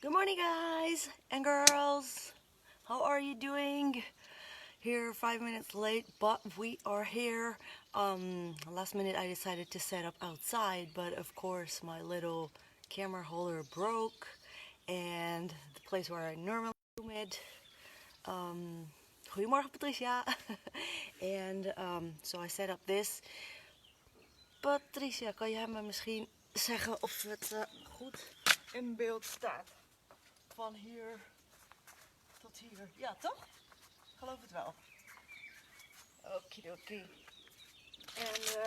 Good morning, guys and girls. How are you doing? Here 5 minutes late, but we are here. Last minute I decided to set up outside, but of course my little camera holder broke, and the place where I normally film it. Goedemorgen, Patricia. And so I set up this. Patricia, kan jij me misschien zeggen of het goed in beeld staat? Van hier tot hier. Ja, toch? Geloof het wel. Okidoki. And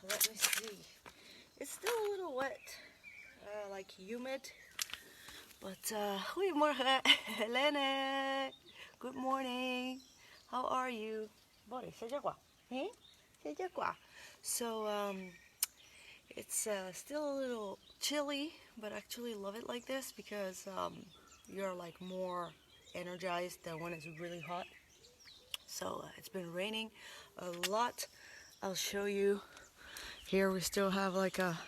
let me see. It's still a little wet. Like humid. But goedemorgen, Helene. Good morning. How are you? Bori, sei già qua? Eh? Sei già qua? So it's still a little chilly, but I actually love it like this because you're like more energized than when it's really hot. So it's been raining a lot. I'll show you. Here we still have like a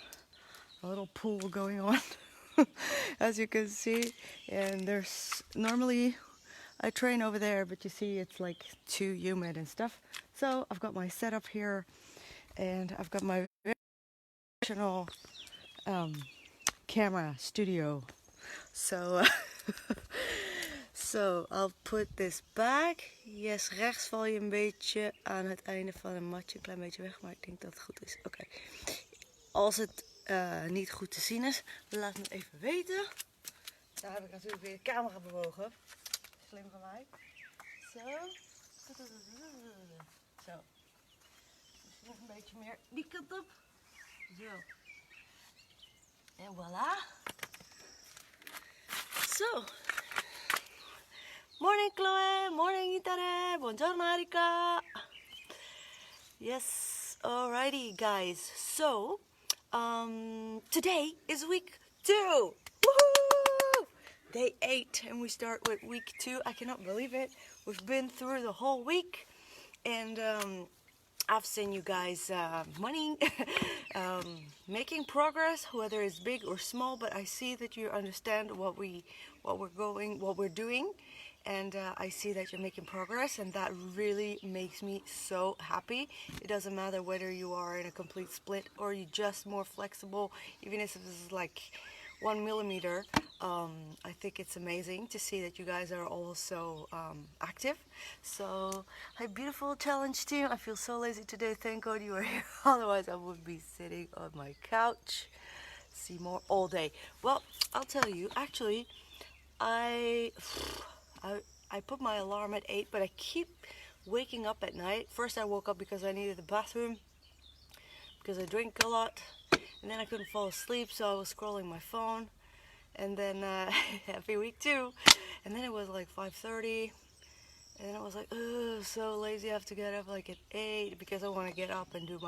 little pool going on, as you can see. And there's normally I train over there, but you see it's like too humid and stuff. So I've got my setup here, and I've got my professional camera studio. So so I'll put this back. Yes, rechts val je een beetje aan het einde van een matje, een klein beetje weg, maar ik denk dat het goed is. Oké. Als het niet goed te zien is, laat me even weten. Daar heb ik natuurlijk weer de camera bewogen. Slim van mij. Zo. Zo. Misschien nog een beetje meer die kant op. Zo. En voilà. Zo. Morning Chloe, morning Itare, buongiorno Arika. Yes, alrighty guys. So, today is week 2. Woohoo! Day 8, and we start with week 2. I cannot believe it. We've been through the whole week, and I've seen you guys making progress, whether it's big or small. But I see that you understand what we're doing, and I see that you're making progress, and that really makes me so happy. It doesn't matter whether you are in a complete split or you're just more flexible, even if it's like 1 millimeter. I think it's amazing to see that you guys are all so active. So, hi beautiful challenge team. I feel so lazy today. Thank God you are here. Otherwise I would be sitting on my couch. See more all day. Well, I'll tell you, actually, I put my alarm at 8, but I keep waking up at night. First I woke up because I needed the bathroom, because I drink a lot, and then I couldn't fall asleep, so I was scrolling my phone. And then happy week 2, and then it was like 5:30, and then I was like, oh, so lazy. I have to get up like at 8 because I want to get up and do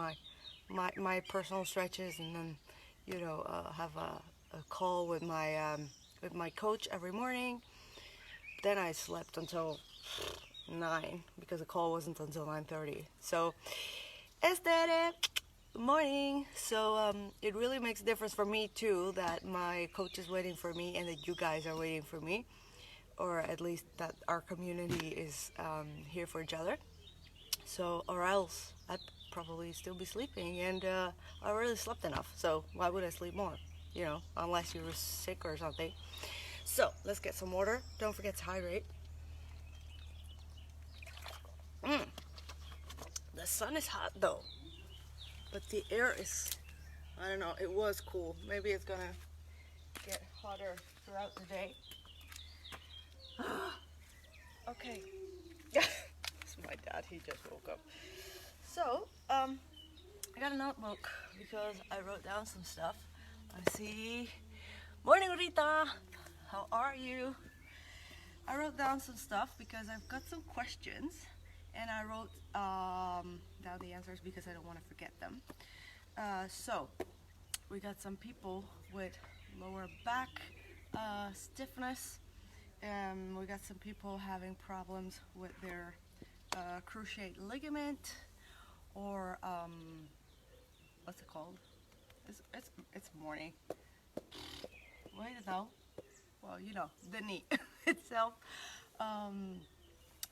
my personal stretches, and then have a call with my coach every morning. Then I slept until 9 because the call wasn't until 9:30. So aesthetic morning. So it really makes a difference for me too that my coach is waiting for me and that you guys are waiting for me, or at least that our community is here for each other. So, or else I'd probably still be sleeping, and I really slept enough, so why would I sleep more, unless you were sick or something. So let's get some water. Don't forget to hydrate. The sun is hot though, but the air is, I don't know, it was cool. Maybe it's gonna get hotter throughout the day. Okay. It's my dad, he just woke up. So, I got a notebook because I wrote down some stuff. I see. Morning Rita, how are you? I wrote down some stuff because I've got some questions, and I wrote down the answers because I don't want to forget them. So, we got some people with lower back stiffness, and we got some people having problems with their cruciate ligament, or what's it called? It's morning. Wait a now. well, you know, the knee itself,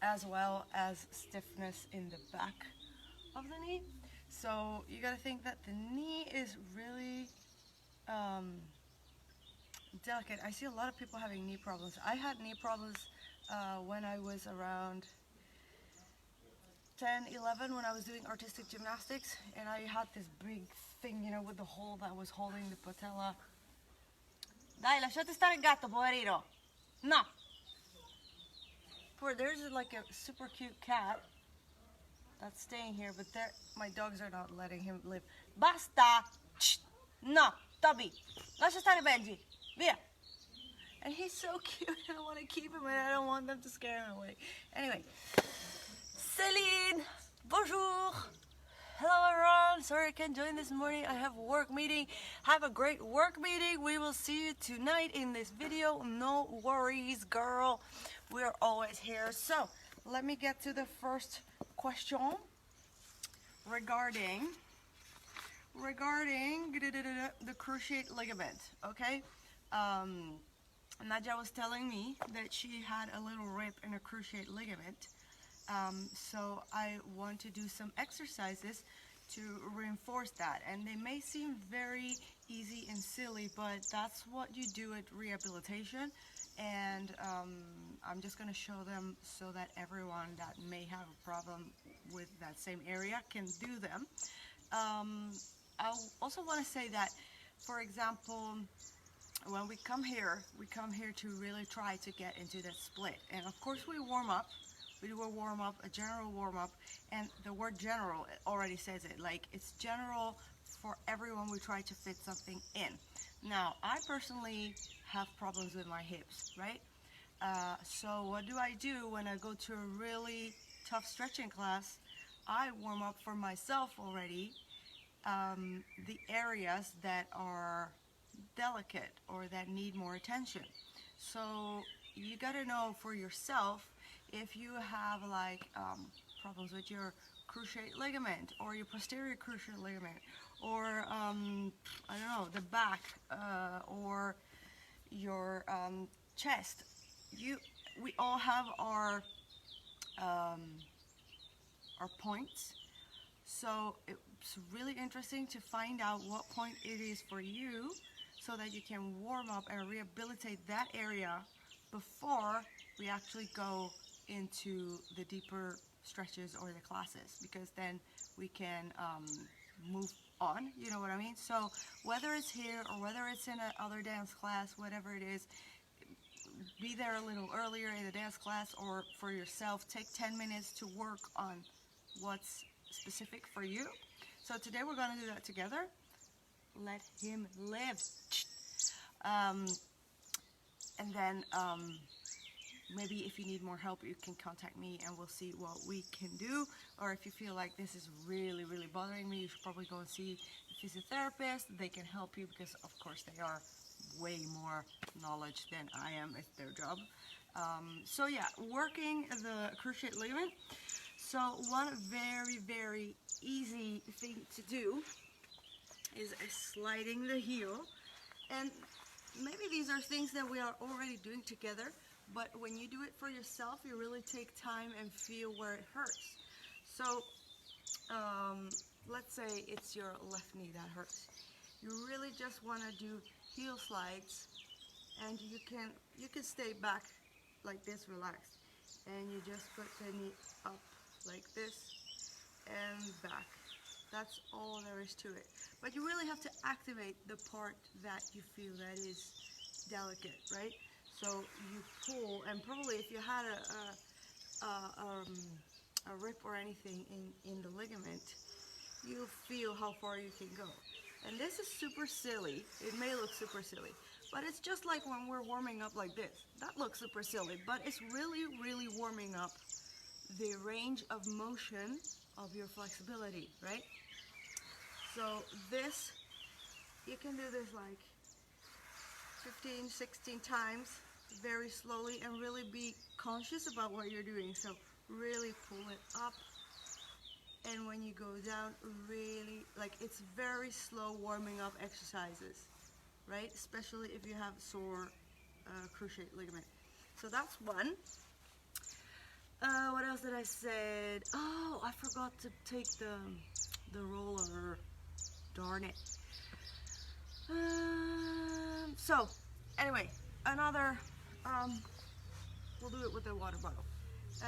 as well as stiffness in the back of the knee. So you gotta think that the knee is really delicate. I see a lot of people having knee problems. I had knee problems when I was around 10, 11, when I was doing artistic gymnastics, and I had this big thing, you know, with the hole that was holding the patella. Dai, lasciate stare il gatto, poverino. No. There's like a super cute cat that's staying here, but my dogs are not letting him live. Basta! No, Toby, lascia stare Benji. Via. And he's so cute, and I want to keep him, and I don't want them to scare him away. Anyway, Céline, bonjour. Hello everyone, sorry I can't join this morning. I have a work meeting. Have a great work meeting. We will see you tonight in this video. No worries, girl. We're always here. So, let me get to the first question regarding the cruciate ligament, okay? Nadia was telling me that she had a little rip in a cruciate ligament. So I want to do some exercises to reinforce that, and they may seem very easy and silly, but that's what you do at rehabilitation, and I'm just going to show them so that everyone that may have a problem with that same area can do them. I also want to say that, for example, when we come here to really try to get into that split, and of course we warm up. We do a warm-up, a general warm-up, and the word general already says it. Like, it's general for everyone. We try to fit something in. Now, I personally have problems with my hips, right? So what do I do when I go to a really tough stretching class? I warm up for myself already the areas that are delicate or that need more attention. So you gotta know for yourself if you have like problems with your cruciate ligament or your posterior cruciate ligament, or I don't know, the back, or your chest. We all have our points. So it's really interesting to find out what point it is for you, so that you can warm up and rehabilitate that area before we actually go into the deeper stretches or the classes, because then we can move on, you know what I mean? So whether it's here or whether it's in another dance class, whatever it is, be there a little earlier in the dance class, or for yourself, take 10 minutes to work on what's specific for you. So today we're going to do that together. Let him live. And then maybe if you need more help, you can contact me and we'll see what we can do. Or if you feel like this is really, really bothering me, you should probably go and see a physiotherapist. They can help you because, of course, they are way more knowledge than I am. It's their job. So yeah, working the cruciate ligament. So one very, very easy thing to do is sliding the heel. And maybe these are things that we are already doing together, but when you do it for yourself, you really take time and feel where it hurts. So let's say it's your left knee that hurts. You really just want to do heel slides, and you can stay back like this, relaxed, and you just put the knee up like this and back. That's all there is to it. But you really have to activate the part that you feel that is delicate, right? So you pull, and probably if you had a rip or anything in the ligament, you'll feel how far you can go. And this is super silly. It may look super silly, but it's just like when we're warming up like this. That looks super silly, but it's really, really warming up the range of motion of your flexibility, right? So this, you can do this like 15, 16 times, very slowly, and really be conscious about what you're doing. So really pull it up, and when you go down, really, like, it's very slow warming up exercises, right? Especially if you have sore cruciate ligament. So that's one. What else did I say? Oh, I forgot to take the roller. Darn it. So, anyway, another, we'll do it with the water bottle.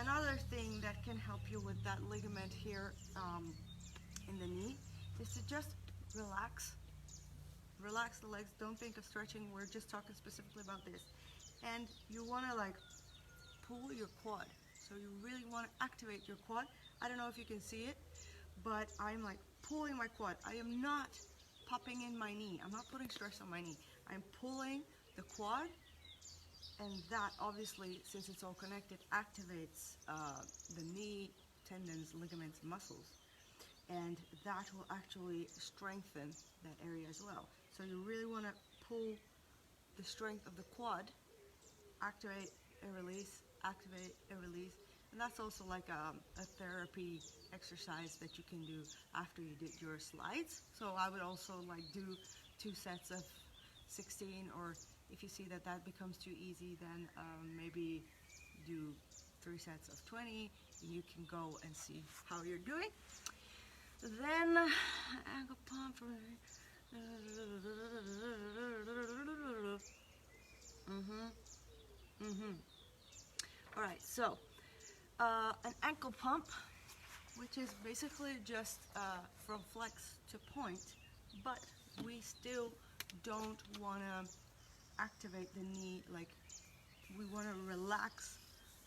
Another thing that can help you with that ligament here in the knee is to just relax. Relax the legs. Don't think of stretching. We're just talking specifically about this. And you want to like pull your quad. So you really want to activate your quad. I don't know if you can see it, but I'm like pulling my quad. I am not popping in my knee. I'm not putting stress on my knee. I'm pulling the quad, and that obviously, since it's all connected, activates the knee tendons, ligaments, muscles, and that will actually strengthen that area as well. So you really want to pull the strength of the quad, activate and release, activate and release. And that's also like a therapy exercise that you can do after you did your slides. So I would also like do 2 sets of 16, or if you see that that becomes too easy, then maybe do 3 sets of 20. You can go and see how you're doing. Then ankle pump. All right, so an ankle pump, which is basically just from flex to point, but we still don't want to activate the knee. Like, we want to relax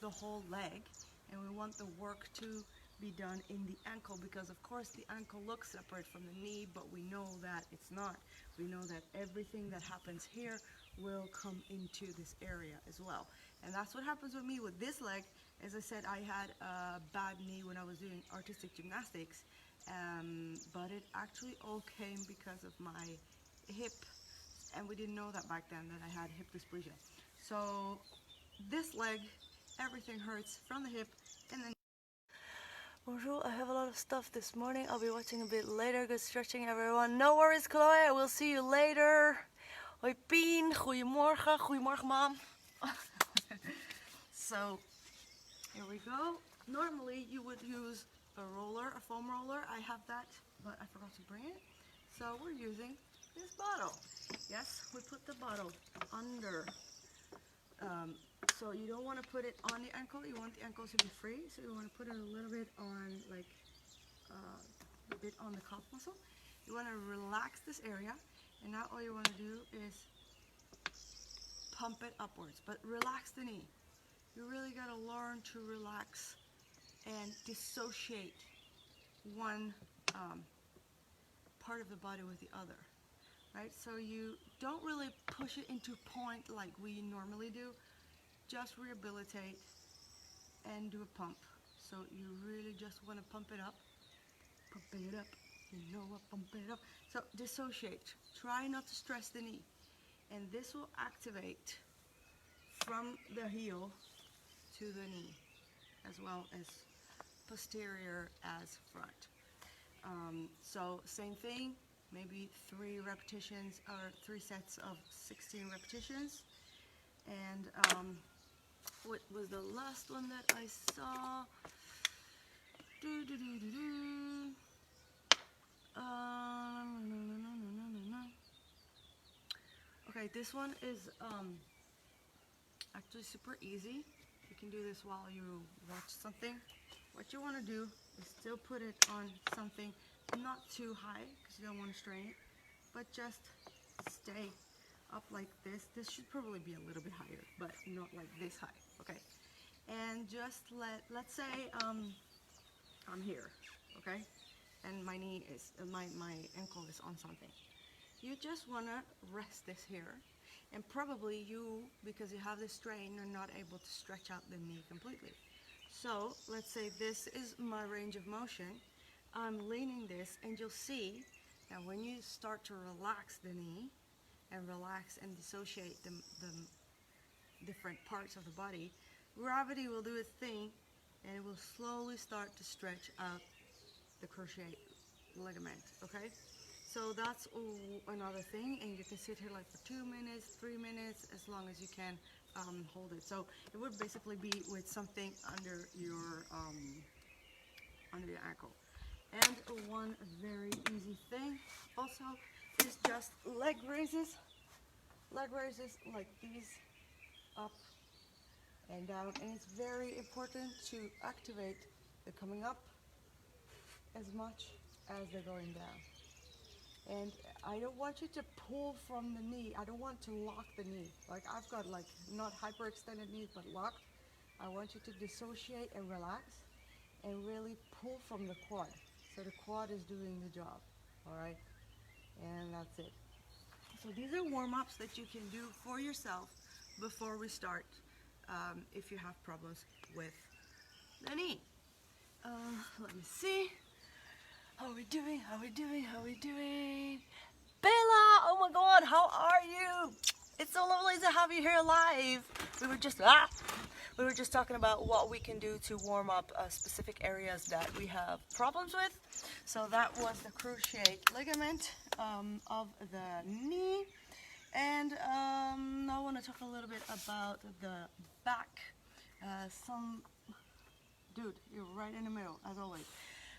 the whole leg, and we want the work to be done in the ankle, because of course the ankle looks separate from the knee, but we know that it's not. We know that everything that happens here will come into this area as well. And that's what happens with me with this leg. As I said, I had a bad knee when I was doing artistic gymnastics, but it actually all came because of my hip, and we didn't know that back then, that I had hip dysplasia. So this leg, everything hurts from the hip and then. Bonjour, I have a lot of stuff this morning. I'll be watching a bit later. Good stretching, everyone. No worries, Chloe. I will see you later. Hoi, Pien. Goedemorgen. Goedemorgen, Mom. So, here we go. Normally, you would use a roller, a foam roller. I have that, but I forgot to bring it. So, we're using this bottle. Yes, we put the bottle under. So you don't want to put it on the ankle, you want the ankle to be free, so you want to put it a little bit on, like, a bit on the calf muscle. You want to relax this area, and now all you want to do is pump it upwards, but relax the knee. You really got to learn to relax and dissociate one part of the body with the other, right? So you don't really push it into point like we normally do. Just rehabilitate and do a pump. So you really just want to pump it up. Pump it up. You know what? Pump it up. So dissociate. Try not to stress the knee. And this will activate from the heel to the knee, as well as posterior as front. So same thing, maybe 3 repetitions or 3 sets of 16 repetitions. And what was the last one that I saw? Okay, this one is actually super easy. You can do this while you watch something. What you want to do is still put it on something not too high, because you don't want to strain it, but just stay up like this. This should probably be a little bit higher, but not like this high, okay? And just let's say I'm here, okay? And my knee is, my ankle is on something. You just wanna rest this here, and probably you, because you have this strain, are not able to stretch out the knee completely. So let's say this is my range of motion. I'm leaning this, and you'll see that when you start to relax the knee and relax and dissociate the different parts of the body, gravity will do its thing, and it will slowly start to stretch out the cruciate ligament, okay? So that's another thing, and you can sit here like for 2 minutes, 3 minutes, as long as you can hold it. So it would basically be with something under your ankle. And one very easy thing also is just leg raises like these, up and down. And it's very important to activate the coming up as much as they're going down. And I don't want you to pull from the knee. I don't want to lock the knee. Like I've got like not hyperextended knees but locked. I want you to dissociate and relax and really pull from the quad. So the quad is doing the job. All right? And that's it. So these are warm-ups that you can do for yourself before we start, if you have problems with the knee. Let me see. How are we doing? How are we doing? How are we doing? Bella! Oh my god, how are you? It's so lovely to have you here live. We were just talking about what we can do to warm up specific areas that we have problems with. So that was the cruciate ligament of the knee. And I want to talk a little bit about the back. Dude, you're right in the middle, as always.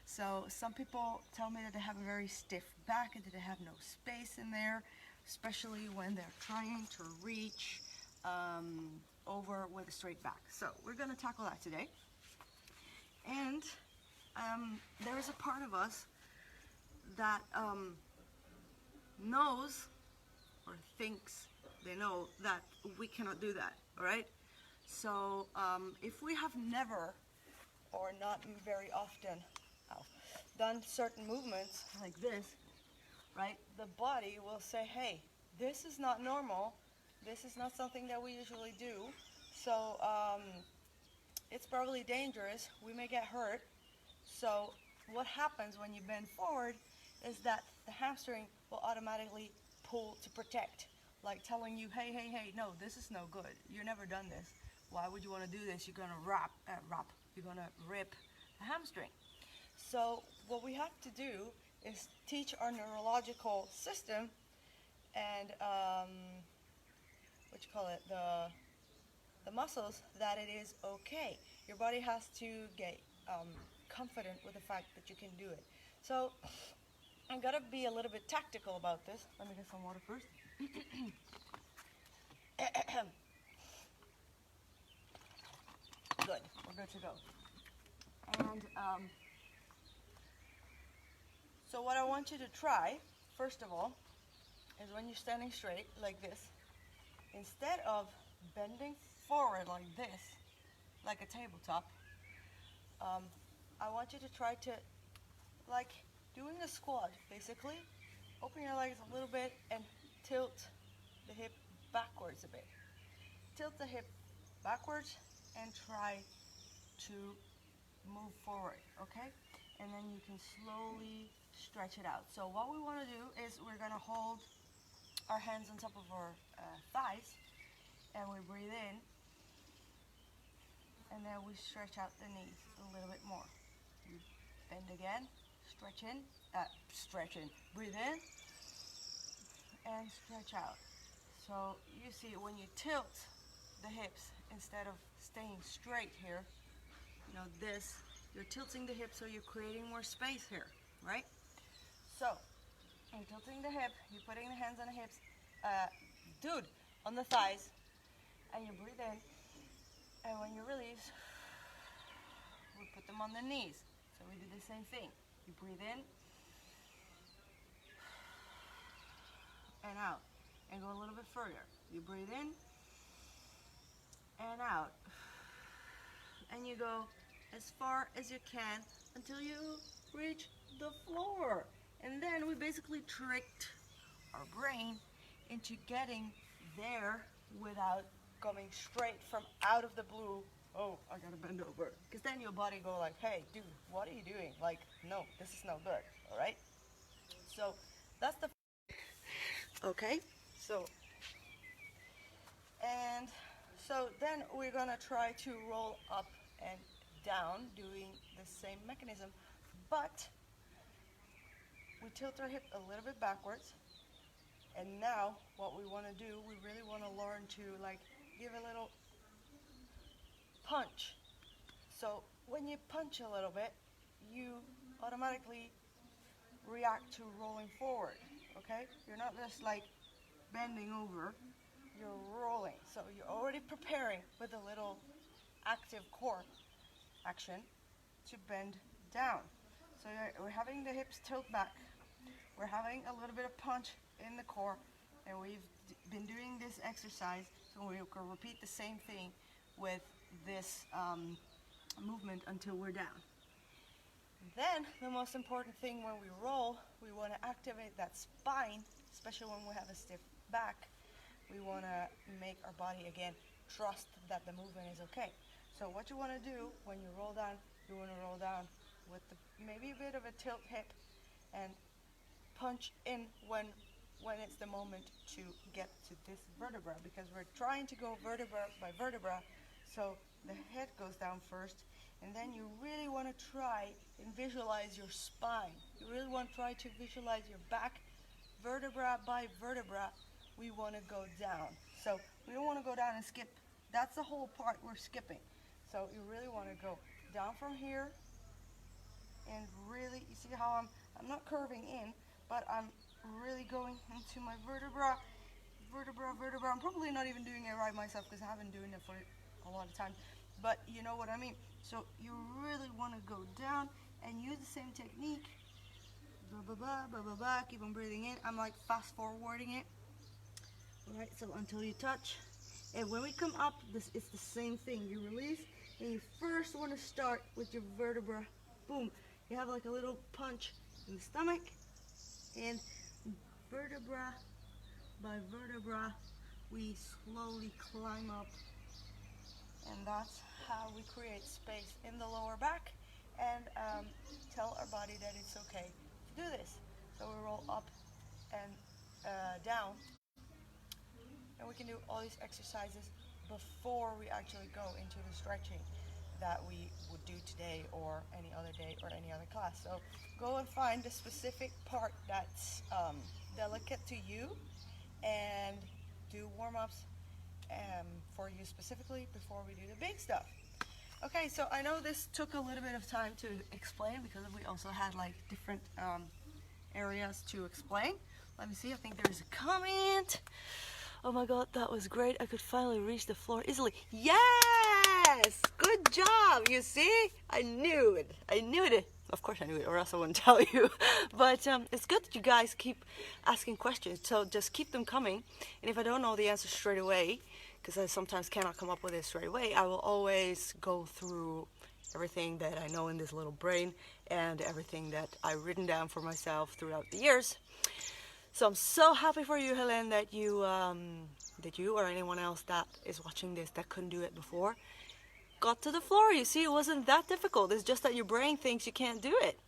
So some people tell me that they have a very stiff back and that they have no space in there, especially when they're trying to reach over with a straight back. So we're going to tackle that today. And there is a part of us that knows or thinks they know that we cannot do that, all right? So if we have never or not very often done certain movements like this, right, the body will say, hey, this is not normal, this is not something that we usually do, so it's probably dangerous, we may get hurt. So what happens when you bend forward is that the hamstring will automatically pull to protect, like telling you, hey, no, this is no good, you've never done this, why would you want to do this, you're going to you're going to rip the hamstring. So what we have to do is teach our neurological system and the muscles that it is okay. Your body has to get confident with the fact that you can do it. So I'm gonna be a little bit tactical about this. Let me get some water first. Good, we're good to go. And so what I want you to try, first of all, is when you're standing straight like this, instead of bending forward like this, like a tabletop, I want you to try to, like doing a squat, basically, open your legs a little bit and tilt the hip backwards a bit. Tilt the hip backwards and try to move forward, okay? And then you can slowly stretch it out. So what we want to do is we're going to hold our hands on top of our thighs and we breathe in and then we stretch out the knees a little bit more. You bend again, stretch in, breathe in and stretch out. So you see when you tilt the hips instead of staying straight here, you know, this, you're tilting the hip, so you're creating more space here, right? So, you're tilting the hip, you're putting the hands on the hips, on the thighs, and you breathe in, and when you release, we put them on the knees. So we do the same thing. You breathe in, and out, and go a little bit further. You breathe in, and out, and you go as far as you can until you reach the floor. And then we basically tricked our brain into getting there without coming straight from out of the blue. Oh, I gotta bend over. Because then your body go like, hey, dude, what are you doing? Like, no, this is no good, all right? So that's the, okay, so then we're gonna try to roll up and down doing the same mechanism, but we tilt our hip a little bit backwards. And now what we want to do, we really want to learn to like give a little punch. So when you punch a little bit, you automatically react to rolling forward, okay? You're not just like bending over, you're rolling. So you're already preparing with a little active core action to bend down. So we're having the hips tilt back. We're having a little bit of punch in the core, and we've been doing this exercise, so we can repeat the same thing with this movement until we're down. Then the most important thing when we roll, we want to activate that spine, especially when we have a stiff back. We want to make our body again trust that the movement is okay. So what you want to do when you roll down, you want to roll down with maybe a bit of a tilt hip and punch in when it's the moment to get to this vertebra, because we're trying to go vertebra by vertebra. So the head goes down first, and then you really want to try and visualize your spine. You really want to try to visualize your back, vertebra by vertebra. We want to go down. So we don't want to go down and skip. That's the whole part we're skipping. So you really want to go down from here, and really, you see how I'm not curving in, but I'm really going into my vertebra. I'm probably not even doing it right myself because I haven't doing it for a lot of time, but you know what I mean. So you really want to go down and use the same technique. Keep on breathing in. I'm like fast forwarding it. Alright, so until you touch. And when we come up, it's the same thing. You release, and you first want to start with your vertebra. Boom. You have like a little punch in the stomach, and vertebra by vertebra, we slowly climb up. And that's how we create space in the lower back and tell our body that it's okay to do this. So we roll up and down, and we can do all these exercises before we actually go into the stretching that we would do today or any other day or any other class. So go and find the specific part that's delicate to you and do warm-ups for you specifically before we do the big stuff. Okay, so I know this took a little bit of time to explain because we also had like different areas to explain. Let me see, I think there's a comment. Oh my god, that was great. I could finally reach the floor easily. Yes! Good job! You see? I knew it. I knew it. Of course I knew it, or else I wouldn't tell you. But it's good that you guys keep asking questions. So just keep them coming. And if I don't know the answer straight away, because I sometimes cannot come up with it straight away, I will always go through everything that I know in this little brain and everything that I've written down for myself throughout the years. So I'm so happy for you, Helen, that you or anyone else that is watching this that couldn't do it before got to the floor. You see, it wasn't that difficult. It's just that your brain thinks you can't do it.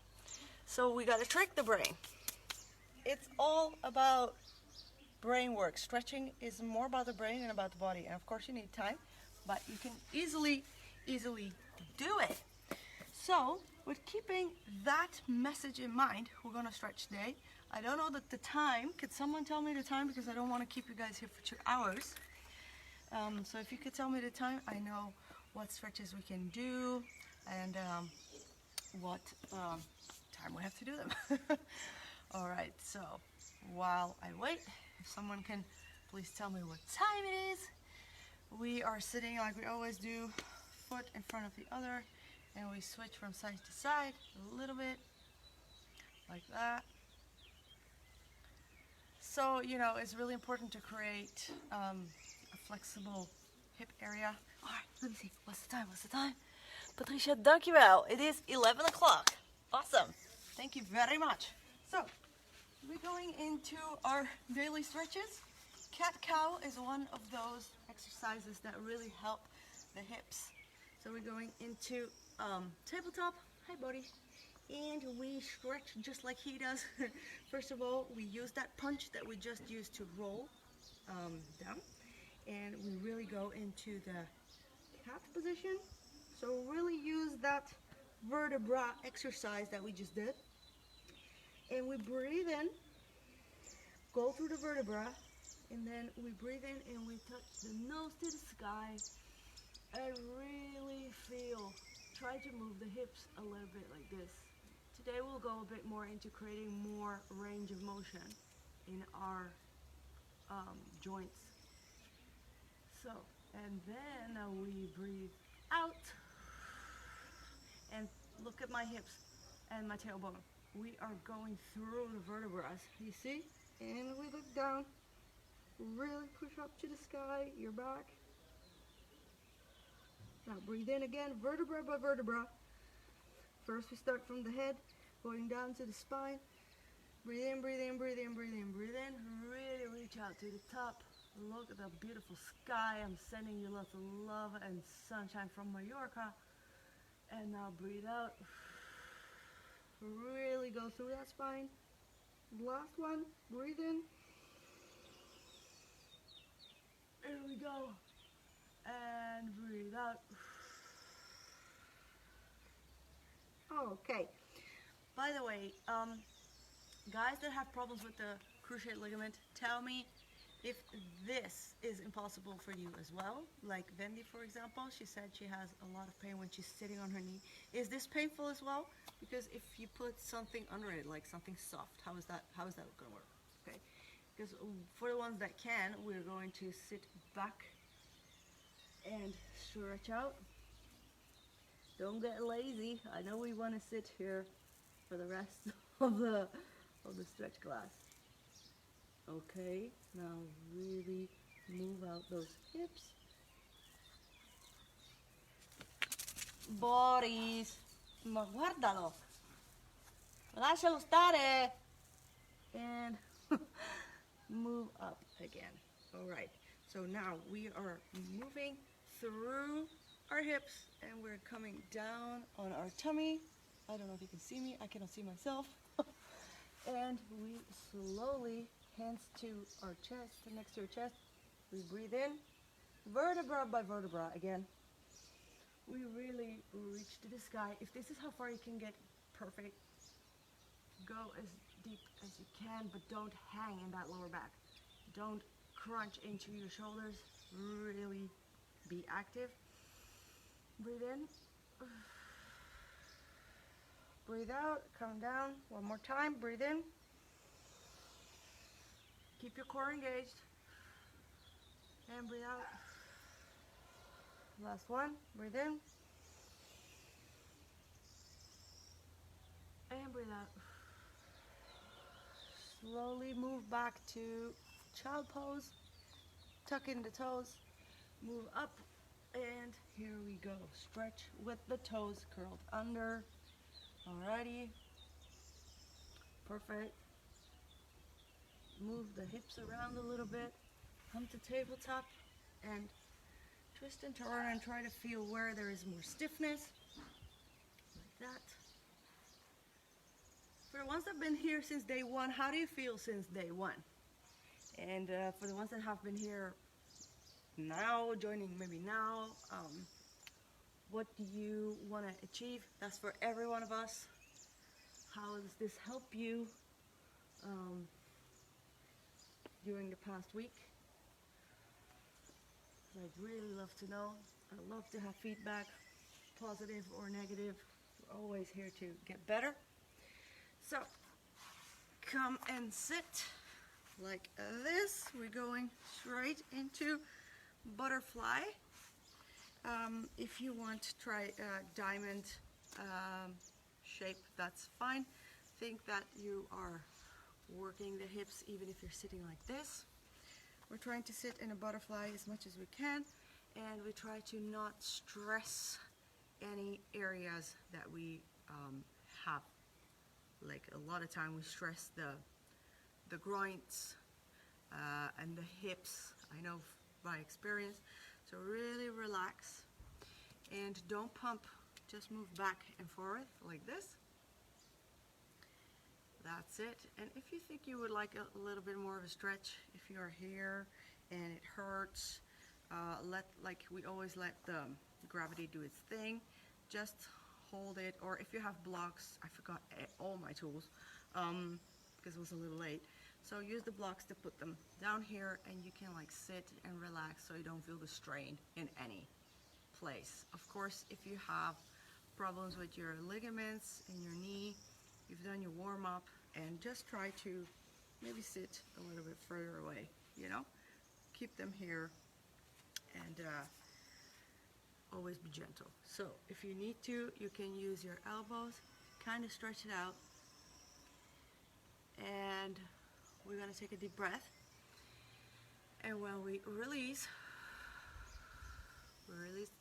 So we got to trick the brain. It's all about brain work. Stretching is more about the brain than about the body. And of course you need time, but you can easily do it. So with keeping that message in mind, we're going to stretch today. I don't know the time. Could someone tell me the time, because I don't want to keep you guys here for 2 hours. So if you could tell me the time, I know what stretches we can do and what time we have to do them. Alright, so while I wait, if someone can please tell me what time it is. We are sitting like we always do, foot in front of the other, and we switch from side to side a little bit, like that. So, you know, it's really important to create a flexible hip area. Alright, let me see. What's the time? Patricia, dankjewel. It is 11 o'clock. Awesome. Thank you very much. So, we're going into our daily stretches. Cat-cow is one of those exercises that really help the hips. So we're going into tabletop. Hi, buddy. And we stretch just like he does. First of all, we use that punch that we just used to roll down, and we really go into the cat position. So really use that vertebra exercise that we just did. And we breathe in, go through the vertebra, and then we breathe in and we touch the nose to the sky and really feel. Try to move the hips a little bit like this. Today we'll go a bit more into creating more range of motion in our joints. So, and then we breathe out and look at my hips and my tailbone. We are going through the vertebrae, you see? And we look down, really push up to the sky, your back. Now breathe in again, vertebra by vertebra. First we start from the head, going down to the spine. Breathe in, breathe in, breathe in, breathe in, breathe in. Really reach out to the top. Look at the beautiful sky. I'm sending you lots of love and sunshine from Mallorca. And now breathe out. Really go through that spine. Last one, breathe in. Here we go. And breathe out. Okay. By the way, guys that have problems with the cruciate ligament, tell me if this is impossible for you as well. Like Wendy, for example, she said she has a lot of pain when she's sitting on her knee. Is this painful as well? Because if you put something under it, like something soft, how is that going to work? Okay. Because for the ones that can, we're going to sit back and stretch out. Don't get lazy. I know we want to sit here for the rest of the stretch class. Okay, now really move out those hips. Boris, ma guardalo. Lascialo stare. And move up again. All right, so now we are moving through our hips and we're coming down on our tummy. I don't know if you can see me, I cannot see myself. And we slowly, hands to our chest, next to our chest, we breathe in, vertebra by vertebra again. We really reach to the sky. If this is how far you can get, perfect. Go as deep as you can, but don't hang in that lower back. Don't crunch into your shoulders, really be active. Breathe in. Breathe out, come down. One more time, breathe in. Keep your core engaged. And breathe out. Last one, breathe in. And breathe out. Slowly move back to child pose. Tuck in the toes. Move up. And here we go. Stretch with the toes curled under. Alrighty. Perfect. Move the hips around a little bit. Come to tabletop and twist and turn and try to feel where there is more stiffness. Like that. For the ones that have been here since day one, how do you feel since day one? And for the ones that have been here now, joining maybe now, what do you want to achieve? That's for every one of us. How does this help you during the past week? I'd really love to know. I'd love to have feedback, positive or negative. We're always here to get better. So, come and sit like this. We're going straight into butterfly. If you want to try diamond shape, that's fine. Think that you are working the hips even if you're sitting like this. We're trying to sit in a butterfly as much as we can, and we try to not stress any areas that we have. Like a lot of time we stress the groins and the hips. I know by experience. So really relax and don't pump. Just move back and forth like this. That's it. And if you think you would like a little bit more of a stretch, if you're here and it hurts, like we always let the gravity do its thing. Just hold it, or if you have blocks, I forgot all my tools. because it was a little late. So use the blocks to put them down here, and you can like sit and relax so you don't feel the strain in any place. Of course, if you have problems with your ligaments in your knee, you've done your warm-up, and just try to maybe sit a little bit further away, you know? Keep them here, and always be gentle. So if you need to, you can use your elbows, kind of stretch it out, and we're going to take a deep breath. And when we release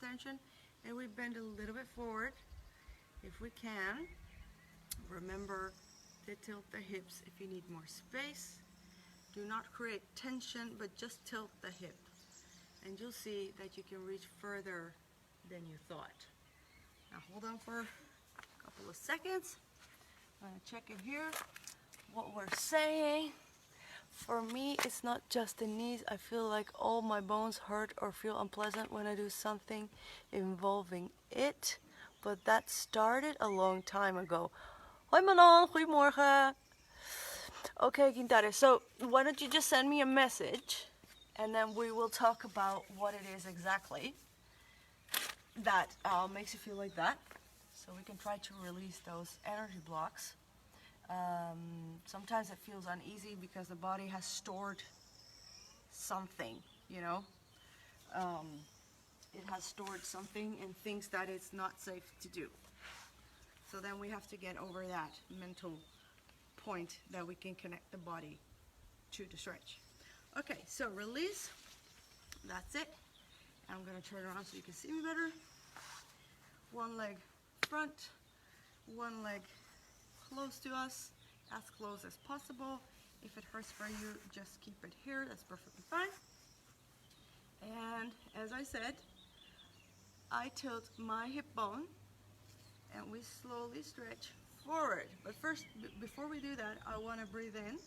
tension, and we bend a little bit forward if we can. Remember to tilt the hips if you need more space. Do not create tension, but just tilt the hip, and you'll see that you can reach further than you thought. Now hold on for a couple of seconds. I'm going to check in here what we're saying. For me, it's not just the knees. I feel like all my bones hurt or feel unpleasant when I do something involving it. But that started a long time ago. Hoi Manon, goedemorgen. Okay, Quintare, so why don't you just send me a message, and then we will talk about what it is exactly that makes you feel like that. So we can try to release those energy blocks. Sometimes it feels uneasy because the body has stored something, you know. It has stored something and thinks that it's not safe to do. So then we have to get over that mental point that we can connect the body to the stretch. Okay, so release. That's it. I'm going to turn around so you can see me better. One leg front, one leg close to us, as close as possible. If it hurts for you, just keep it here. That's perfectly fine. And as I said, I tilt my hip bone, and we slowly stretch forward. But first, before we do that, I want to breathe in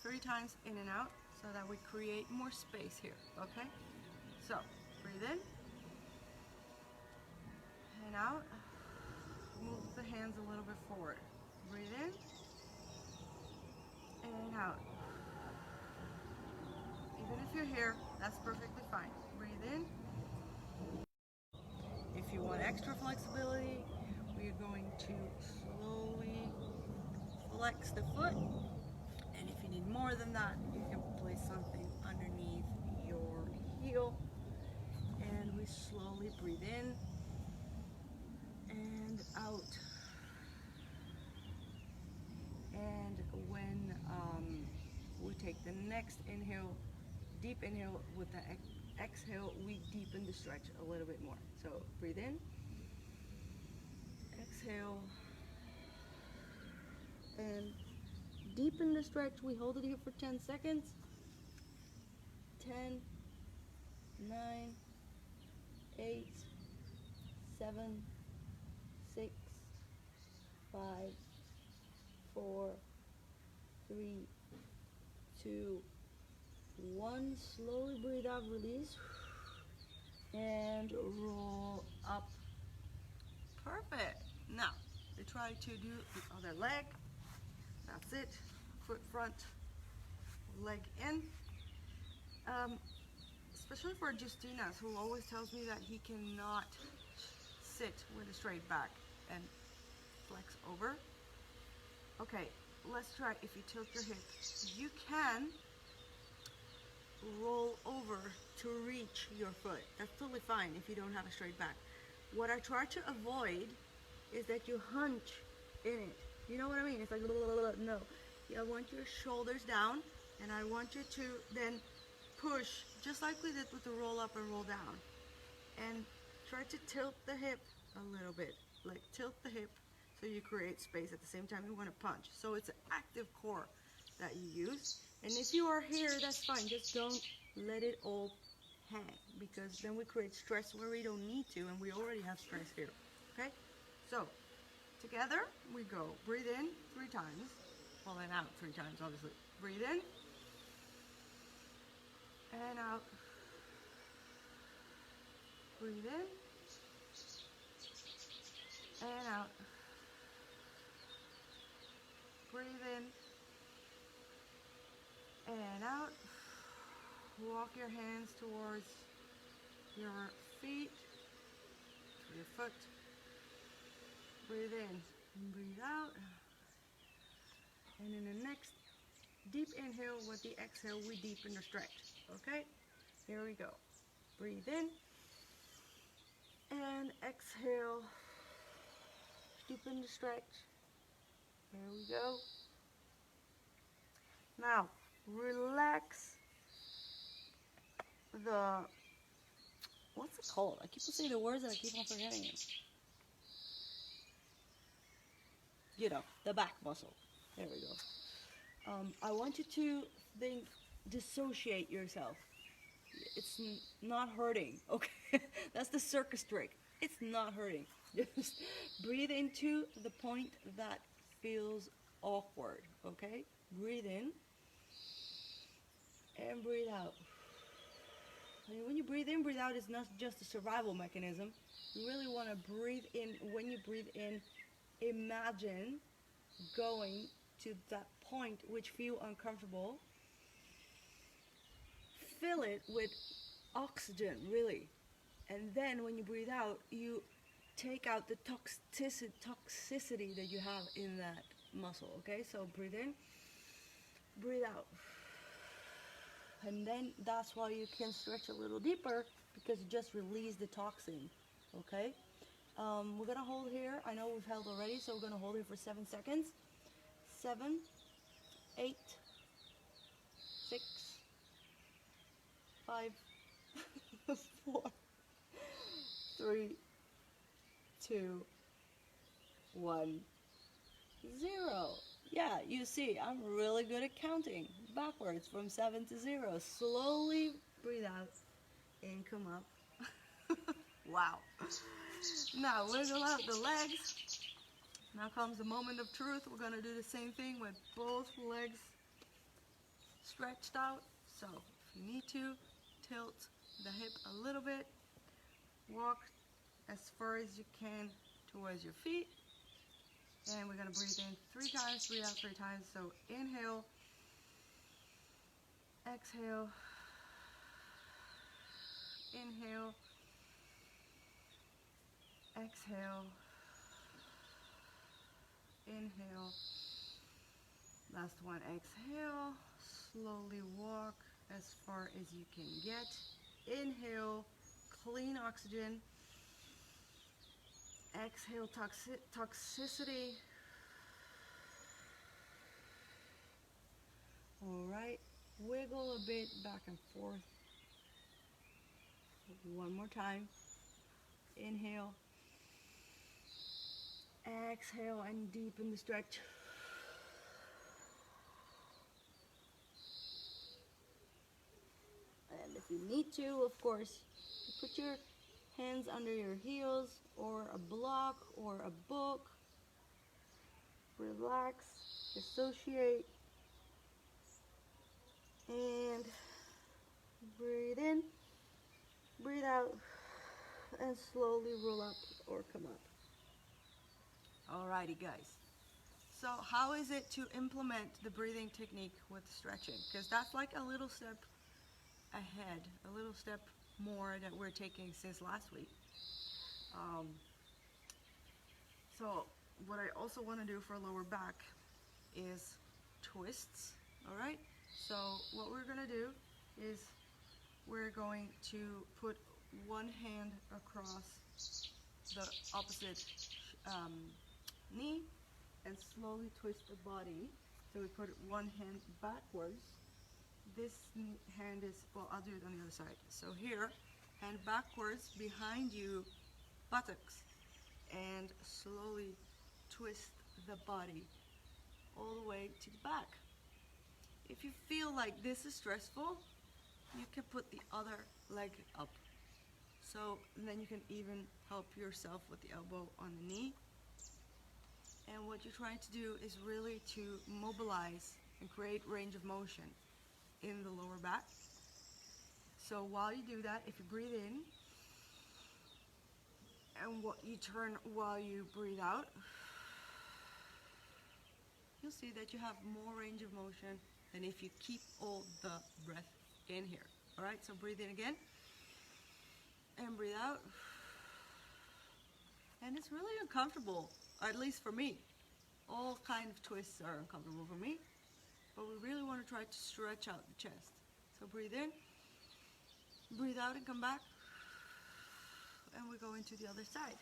3 times in and out so that we create more space here, okay? So, breathe in and out. Move the hands a little bit forward. Breathe in and out. Even if you're here, that's perfectly fine. Breathe in. If you want extra flexibility, we are going to slowly flex the foot. And if you need more than that, you can place something underneath your heel. And we slowly breathe in and out. And when we take the next inhale, deep inhale, with the exhale, we deepen the stretch a little bit more. So breathe in, exhale, and deepen the stretch. We hold it here for 10 seconds. 10, 9, 8, 7, 6, 5, 4, 3, 2, 1. Slowly breathe out, release, and roll up. Perfect. Now, we try to do the other leg. That's it. Foot front, leg in. Especially for Justinas, who always tells me that he cannot sit with a straight back and flex over. Okay, let's try. If you tilt your hip, you can roll over to reach your foot. That's totally fine if you don't have a straight back. What I try to avoid is that you hunch in it. You know what I mean? It's like, no. I want your shoulders down, and I want you to then push, just like we did with the roll up and roll down. And try to tilt the hip a little bit. Like tilt the hip so you create space at the same time you want to punch. So it's an active core that you use. And if you are here, that's fine. Just don't let it all hang, because then we create stress where we don't need to, and we already have stress here. Okay? So, together we go. Breathe in 3 times. Well, and out 3 times, obviously. Breathe in. And out. Breathe in. And out. breathe in and out. Walk your hands towards your feet, to your foot. Breathe in, breathe out. And in the next deep inhale with the exhale, we deepen the stretch. Okay? Here we go. Breathe in and exhale. Deepen the stretch. Here we go. Now, relax the, what's it called? I keep on saying the words and I keep on forgetting them. You know, the back muscle. There we go. I want you to dissociate yourself. It's not hurting, okay? That's the circus trick. It's not hurting. Just breathe into the point that feels awkward, okay? Breathe in and breathe out. And when you breathe in, breathe out is not just a survival mechanism. You really want to breathe in. When you breathe in, imagine going to that point which feel uncomfortable. Fill it with oxygen, really. And then when you breathe out, you take out the toxicity that you have in that muscle, okay? So breathe in, breathe out. And then that's why you can stretch a little deeper, because you just release the toxin, okay? We're gonna hold here. I know we've held already, so we're gonna hold here for 7 seconds. 7, 8, 6, 5, 4, 3, 2, 1, 0. Yeah, you see, I'm really good at counting backwards from 7 to 0. Slowly breathe out and come up. Wow. Now wiggle out the legs. Now comes the moment of truth. We're going to do the same thing with both legs stretched out. So if you need to, tilt the hip a little bit. Walk as far as you can towards your feet. And we're going to breathe in 3 times, breathe out 3 times. So inhale, exhale, inhale, exhale, inhale. Last one, exhale. Slowly walk as far as you can get. Inhale, clean oxygen. Exhale, toxicity. All right, wiggle a bit back and forth. One more time. Inhale. Exhale and deepen the stretch. And if you need to, of course, you put your hands under your heels or a block or a book. Relax, dissociate, and breathe in, breathe out, and slowly roll up or come up. Alrighty guys, so how is it to implement the breathing technique with stretching? Because that's like a little step ahead, a little step more that we're taking since last week. So what I also want to do for lower back is twists. Alright, so what we're going to do is we're going to put one hand across the opposite knee and slowly twist the body. So we put one hand backwards. This hand is, well, I'll do it on the other side. So here, hand backwards behind you, buttocks, and slowly twist the body all the way to the back. If you feel like this is stressful, you can put the other leg up. So then you can even help yourself with the elbow on the knee. And what you're trying to do is really to mobilize and create range of motion in the lower back. So while you do that, if you breathe in, and what you turn while you breathe out, you'll see that you have more range of motion than if you keep all the breath in here. All right, so breathe in again and breathe out. And it's really uncomfortable, at least for me. All kind of twists are uncomfortable for me, but we really want to try to stretch out the chest. So breathe in, breathe out and come back, and we go into the other side.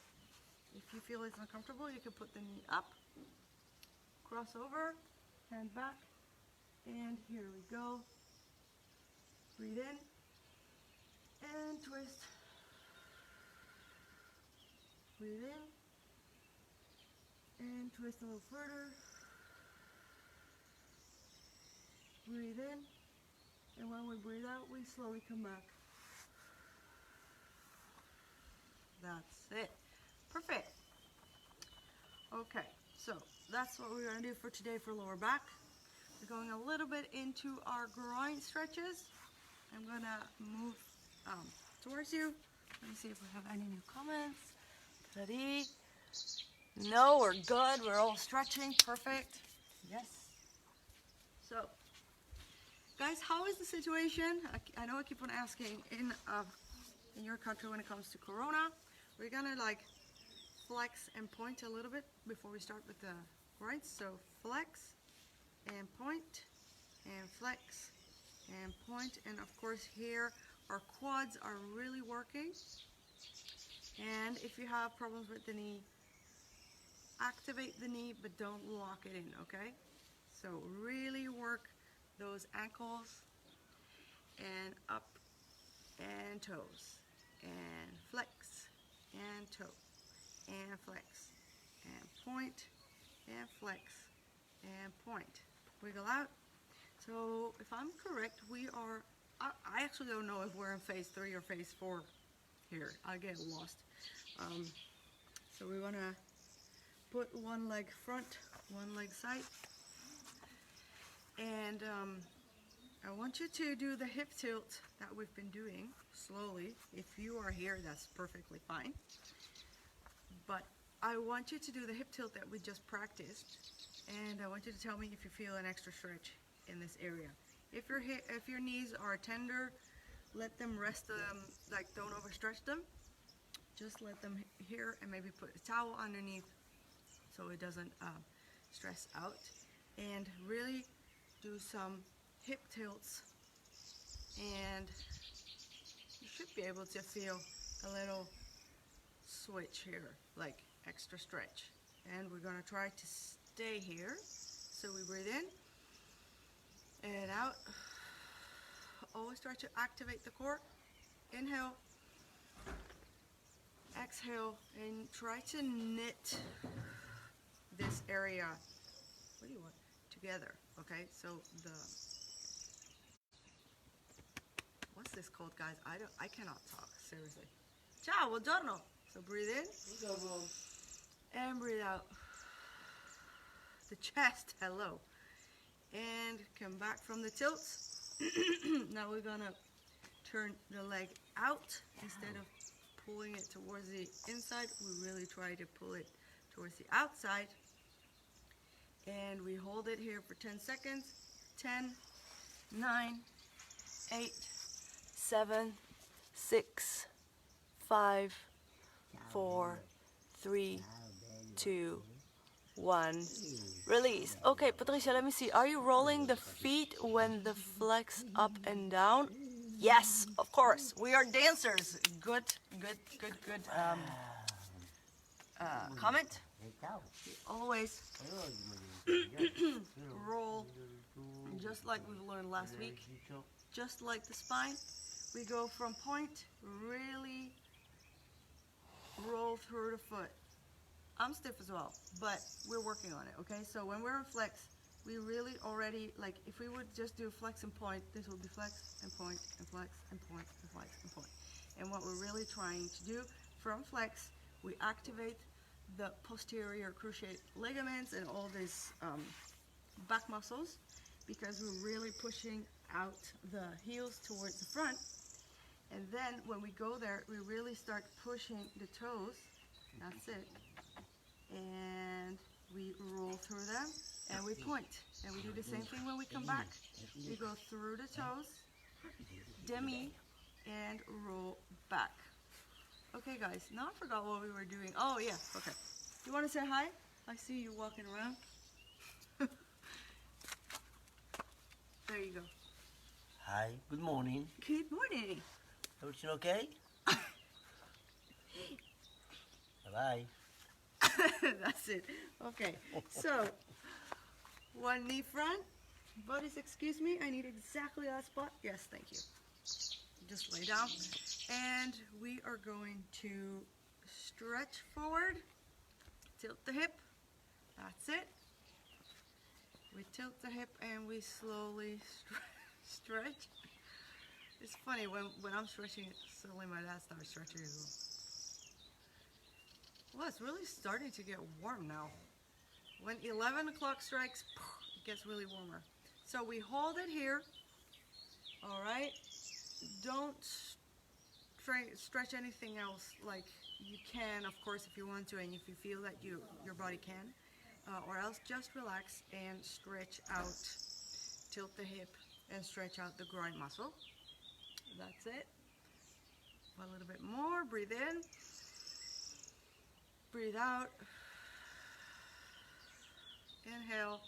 If you feel it's uncomfortable, you can put the knee up, cross over, hand back, and here we go. Breathe in and twist. Breathe in and twist a little further. Breathe in, and when we breathe out, we slowly come back. That's it. Perfect. Okay, so that's what we're going to do for today for lower back. We're going a little bit into our groin stretches. I'm going to move towards you. Let me see if we have any new comments. Ready? No, we're good. We're all stretching. Perfect. Yes. So, guys, how is the situation? I know I keep on asking in your country when it comes to Corona. We're gonna like flex and point a little bit before we start with the groins. So flex and point and flex and point, and of course here our quads are really working. And if you have problems with the knee, activate the knee but don't lock it in, okay? So really work those ankles and up and toes and flex and toe and flex and point and flex and point. Wiggle out. So if I'm correct, we are, I actually don't know if we're in phase 3 or phase 4 here. I get lost. So we want to put one leg front, one leg side. And I want you to do the hip tilt that we've been doing slowly. If you are here, that's perfectly fine. But I want you to do the hip tilt that we just practiced. And I want you to tell me if you feel an extra stretch in this area. If your knees are tender, let them rest them, like don't overstretch them. Just let them here and maybe put a towel underneath so it doesn't stress out. And really do some hip tilts, and you should be able to feel a little switch here, like extra stretch. And we're going to try to stay here. So we breathe in and out. Always try to activate the core. Inhale, exhale, and try to knit this area, what do you want, together. Okay, so what's this called, guys? I cannot talk, seriously. Ciao, buongiorno. So breathe in and breathe out. The chest, hello. And come back from the tilts. Now we're gonna turn the leg out instead of pulling it towards the inside. We really try to pull it towards the outside. And we hold it here for 10 seconds. 10, 9, 8, 7, 6, 5, 4, 3, 2, 1. Release. Okay, Patricia, let me see. Are you rolling the feet when the flex up and down? Yes, of course. We are dancers. Good comment. Always roll, just like we learned last week. Just like the spine, we go from point, really roll through the foot. I'm stiff as well, but we're working on it, okay? So when we're in flex, we really already, like if we would just do flex and point, this would be flex and point and flex and point and flex and point. And what we're really trying to do from flex, we activate the posterior cruciate ligaments and all these back muscles, because we're really pushing out the heels towards the front. And then when we go there, we really start pushing the toes. That's it. And we roll through them and we point. And we do the same thing when we come back. We go through the toes, demi, and roll back. Okay guys, now I forgot what we were doing. Oh yeah, okay. You want to say hi? I see you walking around. There you go. Hi, good morning. Good morning. Everything okay? Bye-bye. That's it. Okay, so one knee front. Buddies, excuse me, I need exactly that spot. Yes, thank you. Just lay down. And we are going to stretch forward, tilt the hip. That's it. We tilt the hip and we slowly stretch. It's funny, when I'm stretching, suddenly my dad starts stretching as well. Well, it's really starting to get warm now. When 11 o'clock strikes, it gets really warmer. So we hold it here, all right? Don't stretch anything else. Like, you can, of course, if you want to, and if you feel that your body can, or else just relax and stretch out. Tilt the hip and stretch out the groin muscle. That's it. A little bit more. Breathe in. Breathe out. Inhale.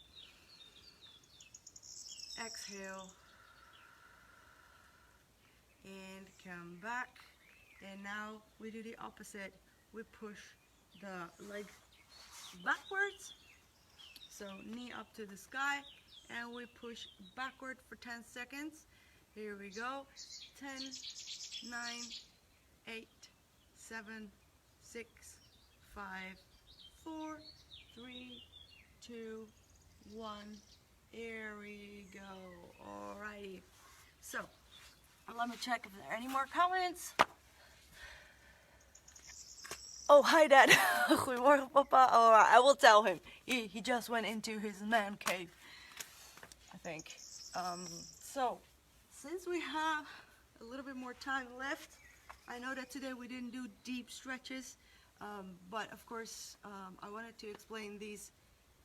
Exhale. And come back. And now we do the opposite. We push the leg backwards. So knee up to the sky. And we push backward for 10 seconds. Here we go. 10, 9, 8, 7, 6, 5, 4, 3, 2, 1. Here we go. Alrighty. So, let me check if there are any more comments. Oh, hi Dad. Goedemorgen Papa. Oh, I will tell him. He just went into his man cave, I think. So, since we have a little bit more time left, I know that today we didn't do deep stretches, but of course I wanted to explain these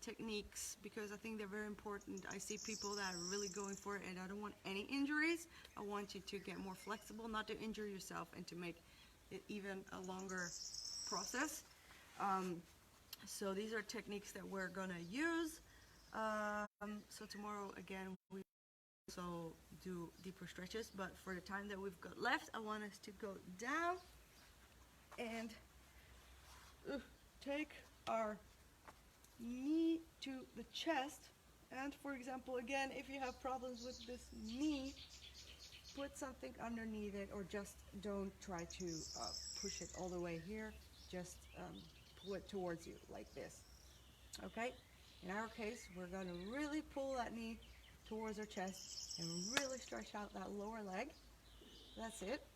techniques because I think they're very important. I see people that are really going for it and I don't want any injuries. I want you to get more flexible, not to injure yourself, and to make it even a longer process. So these are techniques that we're gonna use. So tomorrow again we also do deeper stretches, but for the time that we've got left, I want us to go down and take our knee to the chest. And for example, again, if you have problems with this knee, put something underneath it, or just don't try to push it all the way here. Just pull it towards you like this. Okay? In our case, we're going to really pull that knee towards our chest and really stretch out that lower leg. That's it.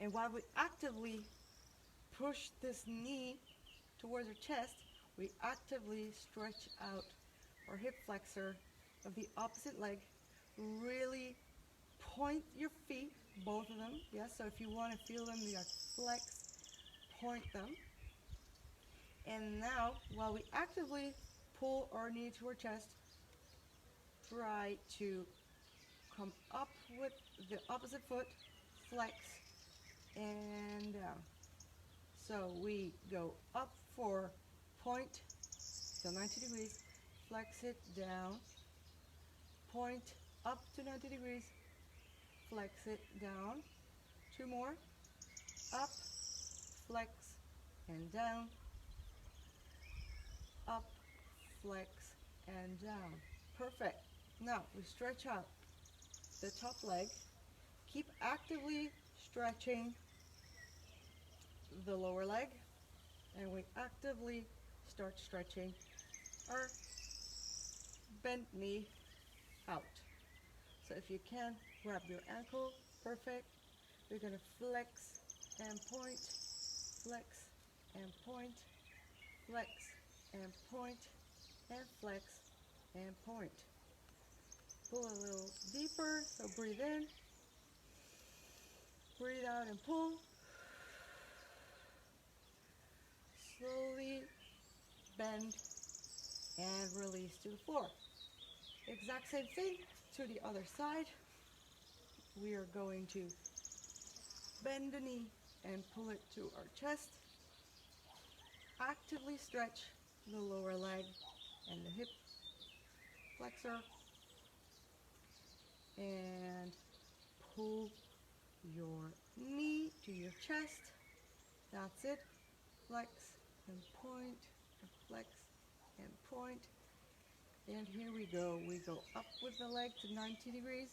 And while we actively push this knee towards our chest, we actively stretch out our hip flexor of the opposite leg. Really point your feet, both of them. Yes, so if you want to feel them, you have to flex, point them. And now, while we actively pull our knee to our chest, try to come up with the opposite foot, flex, and down. So we go up for point, so 90 degrees, flex it down, point up to 90 degrees, flex it down, 2 more, up, flex, and down, up, flex, and down. Perfect. Now we stretch out the top leg. Keep actively stretching the lower leg, and we actively start stretching our bent knee out. So if you can, grab your ankle. Perfect. We're going to flex and point, flex and point, flex and point, and flex and point. Pull a little deeper, so breathe in, breathe out and pull. Slowly bend bend, and release to the floor. Exact same thing to the other side. We are going to bend the knee and pull it to our chest. Actively stretch the lower leg and the hip flexor. And pull your knee to your chest. That's it. Flex and point, and flex and point. And here we go. We go up with the leg to 90 degrees.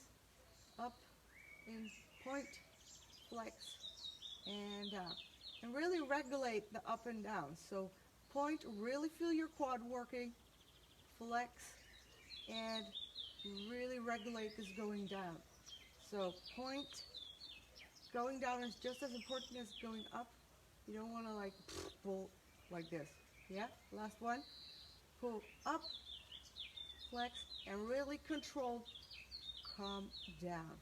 Up and point, flex, and down. And really regulate the up and down. So point, really feel your quad working. Flex, and really regulate this going down. So point, going down is just as important as going up. You don't want to like pull like this. Yeah, last one. Pull up, flex, and really control, come down.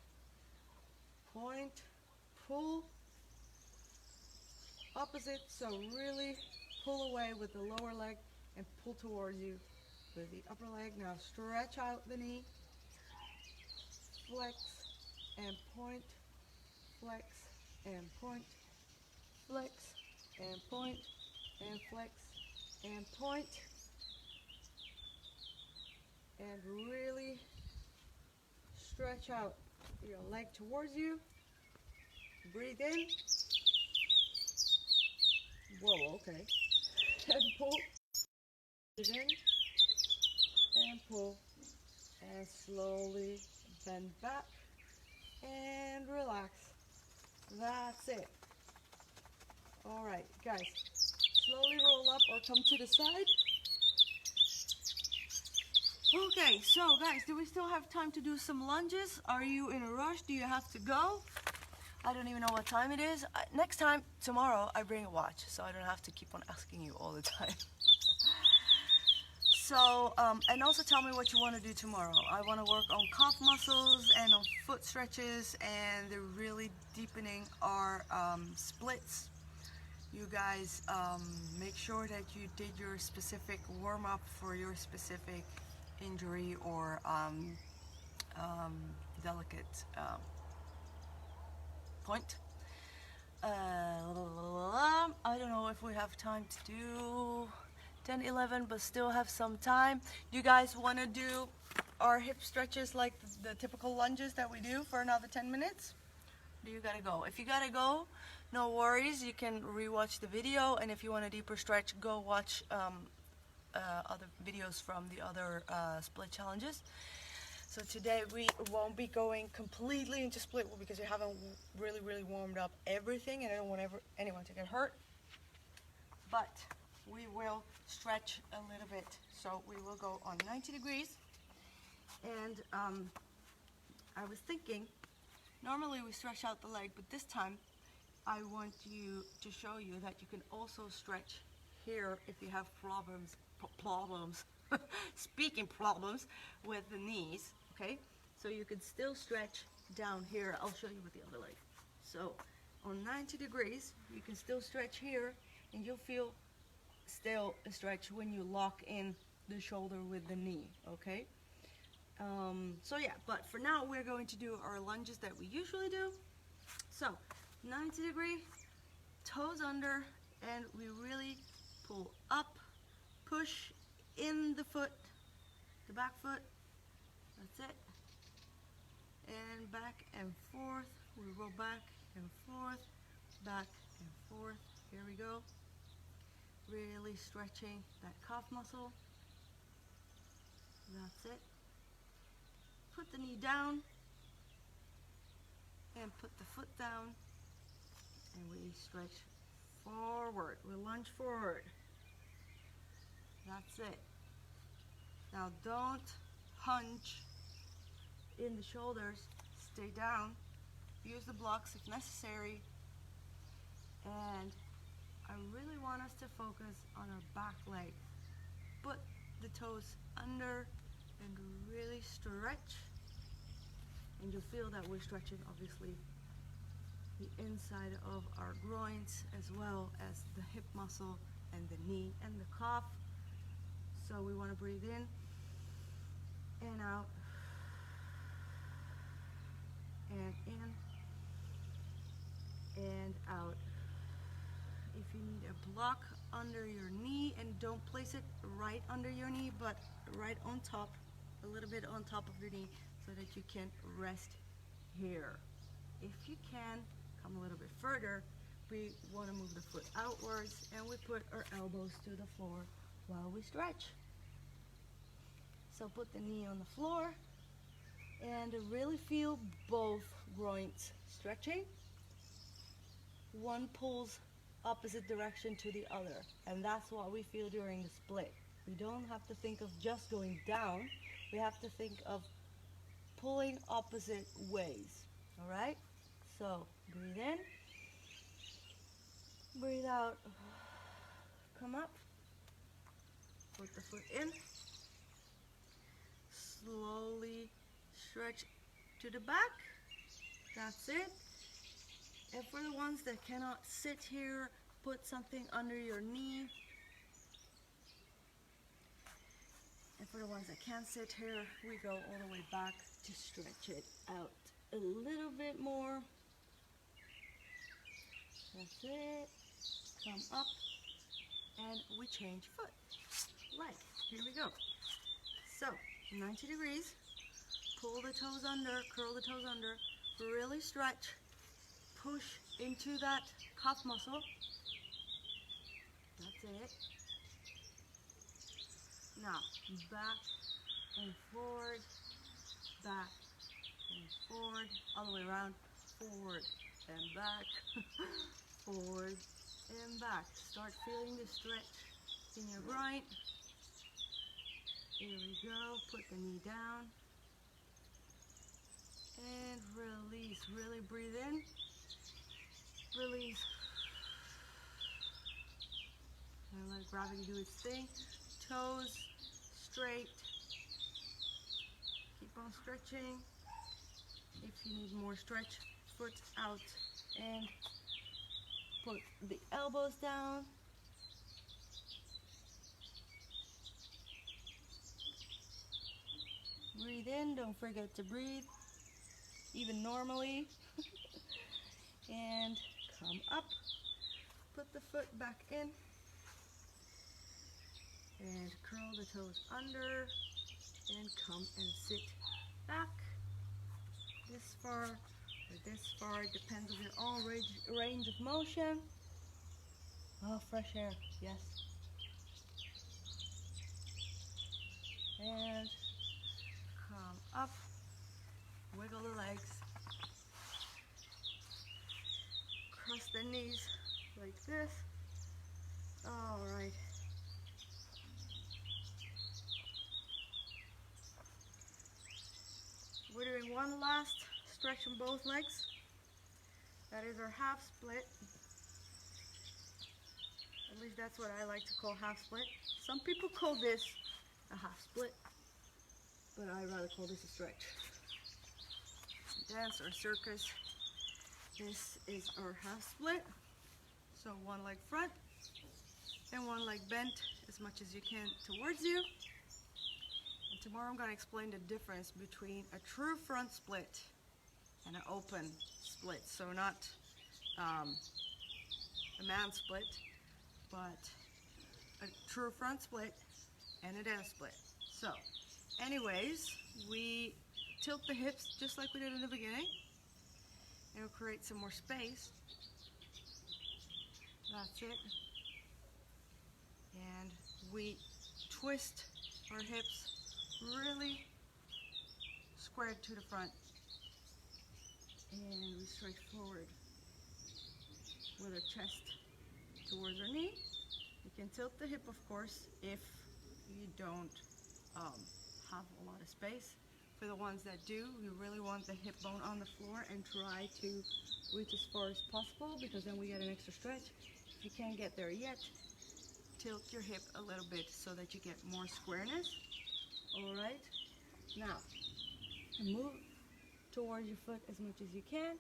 Point, pull, opposite, so really pull away with the lower leg and pull towards you with the upper leg. Now stretch out the knee, flex and point, flex and point, flex and point, and flex and point, and really stretch out your leg towards you. Breathe in. Whoa, okay. And pull. Breathe in and pull, and slowly bend back and relax. That's it. All right, guys, slowly roll up or come to the side. Okay, so guys, do we still have time to do some lunges? Are you in a rush? Do you have to go? I don't even know what time it is. Next time, tomorrow, I bring a watch, so I don't have to keep on asking you all the time. So, and also tell me what you want to do tomorrow. I want to work on calf muscles and on foot stretches, and they're really deepening our splits. You guys make sure that you did your specific warm-up for your specific injury or delicate point. I don't know if we have time to do 10, 11, but still have some time. Do you guys want to do our hip stretches like the typical lunges that we do for another 10 minutes? Do you gotta go? If you gotta go, no worries, you can rewatch the video, and if you want a deeper stretch, go watch other videos from the other split challenges. So today we won't be going completely into split because we haven't really warmed up everything, and I don't want anyone to get hurt. But we will stretch a little bit. So we will go on 90 degrees. And I was thinking, normally we stretch out the leg, but this time I want you to show you that you can also stretch here if you have speaking problems with the knees, okay? So you can still stretch down here. I'll show you with the other leg. So on 90 degrees, you can still stretch here, and you'll feel still a stretch when you lock in the shoulder with the knee, okay? So yeah, but for now we're going to do our lunges that we usually do. So 90 degree, toes under, and we really pull up, push in the foot, the back foot, that's it, and back and forth. We roll back and forth, back and forth. Here we go. Really stretching that calf muscle. That's it. Put the knee down and put the foot down, and we stretch forward. We lunge forward. That's it. Now don't hunch in the shoulders. Stay down. Use the blocks if necessary. And I really want us to focus on our back leg. Put the toes under and really stretch. And you'll feel that we're stretching, obviously, the inside of our groins as well as the hip muscle and the knee and the calf. So we want to breathe in and out, and in and out. If you need a block under your knee, and don't place it right under your knee, but right on top, a little bit on top of your knee, so that you can rest here. If you can, come a little bit further. We want to move the foot outwards, and we put our elbows to the floor while we stretch. So put the knee on the floor and really feel both groins stretching. One pulls opposite direction to the other, and that's what we feel during the split. We don't have to think of just going down, we have to think of pulling opposite ways. All right, so breathe in, breathe out, come up, put the foot in, slowly stretch to the back. That's it. And for the ones that cannot sit here, put something under your knee. And for the ones that can't sit here, we go all the way back to stretch it out a little bit more. That's it. Come up, and we change foot. Right, here we go. So, 90 degrees. Pull the toes under, curl the toes under, really stretch. Push into that calf muscle. That's it. Now, back and forward, back and forward, all the way around, forward and back, forward and back. Start feeling the stretch in your groin. Here we go, put the knee down. And release, really breathe in. Release. And let gravity do its thing. Toes straight. Keep on stretching. If you need more stretch, foot out and put the elbows down. Breathe in, don't forget to breathe, even normally. And come up, put the foot back in, and curl the toes under, and come and sit back. This far or this far, it depends on your own range of motion. Oh, fresh air, yes. And come up, wiggle the legs, cross the knees like this. All right. We're doing one last stretch on both legs. That is our half split. At least that's what I like to call half split. Some people call this a half split, but I rather call this a stretch. Dance or circus, this is our half split. So one leg front and one leg bent as much as you can towards you. And tomorrow I'm going to explain the difference between a true front split and an open split. So not a man split, but a true front split and a dance split. So anyways, we tilt the hips just like we did in the beginning. It'll create some more space. That's it. And we twist our hips really squared to the front. And we stretch forward with our chest towards our knee. You can tilt the hip, of course, if you don't have a lot of space. For the ones that do, you really want the hip bone on the floor and try to reach as far as possible, because then we get an extra stretch. If you can't get there yet, tilt your hip a little bit so that you get more squareness. All right, now move towards your foot as much as you can.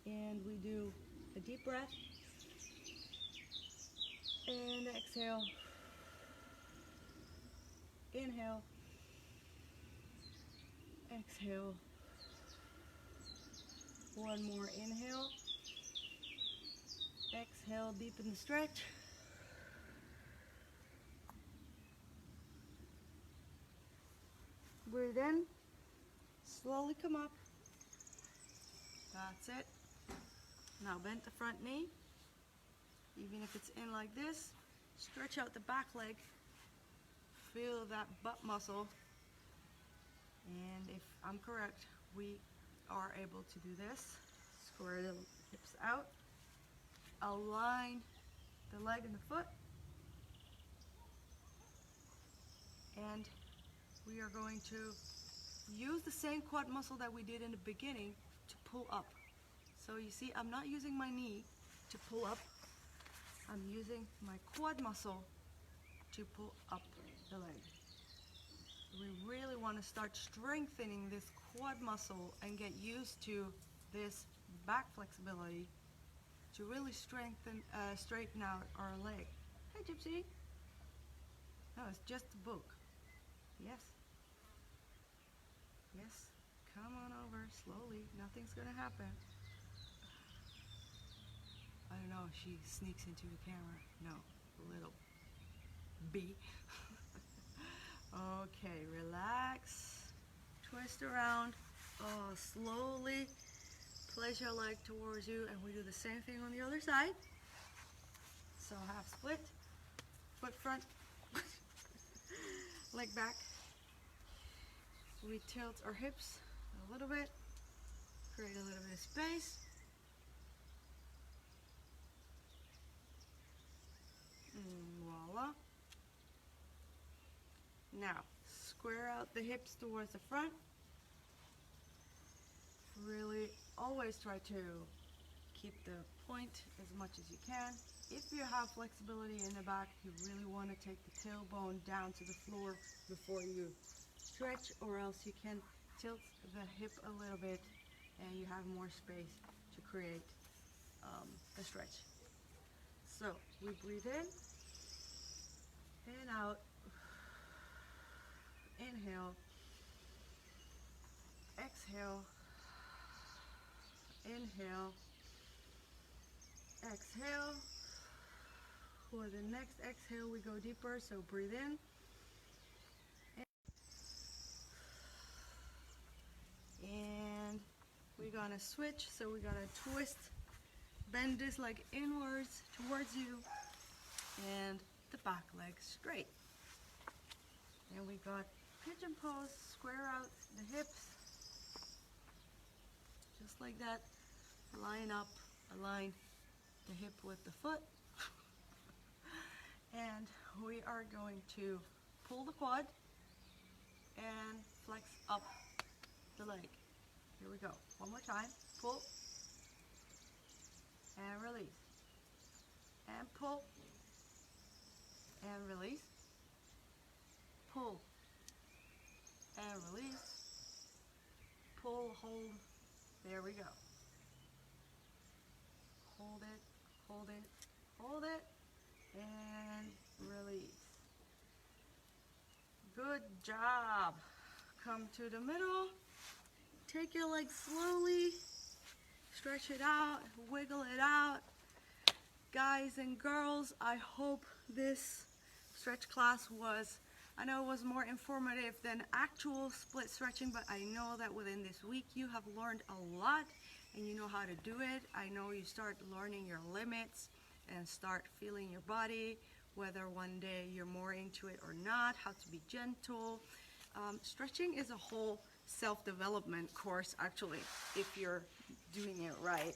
And we do a deep breath. And exhale. Inhale. Exhale. One more inhale. Exhale, deepen the stretch. Breathe in. Slowly come up. That's it. Now bend the front knee. Even if it's in like this, stretch out the back leg. Feel that butt muscle. And if I'm correct, we are able to do this. Square the hips out. Align the leg and the foot. And we are going to use the same quad muscle that we did in the beginning to pull up. So you see, I'm not using my knee to pull up. I'm using my quad muscle to pull up the leg. We really want to start strengthening this quad muscle and get used to this back flexibility to really straighten out our leg. Hey, Gypsy. No, it's just a book. Yes. Yes. Come on over slowly. Nothing's gonna happen. I don't know if she sneaks into the camera. No, little bee. Okay, relax. Twist around. Oh, slowly place your leg towards you, and we do the same thing on the other side. So half split, foot front, leg back. We tilt our hips a little bit, create a little bit of space. Voila. Now, square out the hips towards the front. Really always try to keep the point as much as you can. If you have flexibility in the back, you really want to take the tailbone down to the floor before you stretch, or else you can tilt the hip a little bit and you have more space to create the stretch. So we breathe in and out. Inhale, exhale, inhale, exhale. For the next exhale, we go deeper, so breathe in. And we're gonna switch, so we're gonna twist, bend this leg inwards towards you, and the back leg straight. And we got pigeon pose, square out the hips, just like that. Line up, align the hip with the foot. And we are going to pull the quad and flex up the leg. Here we go. One more time. Pull and release. And pull and release. Pull and release. Pull, hold. There we go. Hold it, hold it, hold it, and release. Good job. Come to the middle. Take your leg slowly. Stretch it out, wiggle it out. Guys and girls, I hope this stretch class was, I know it was more informative than actual split stretching, but I know that within this week you have learned a lot and you know how to do it. I know you start learning your limits and start feeling your body, whether one day you're more into it or not, how to be gentle. Stretching is a whole self-development course, actually, if you're doing it right.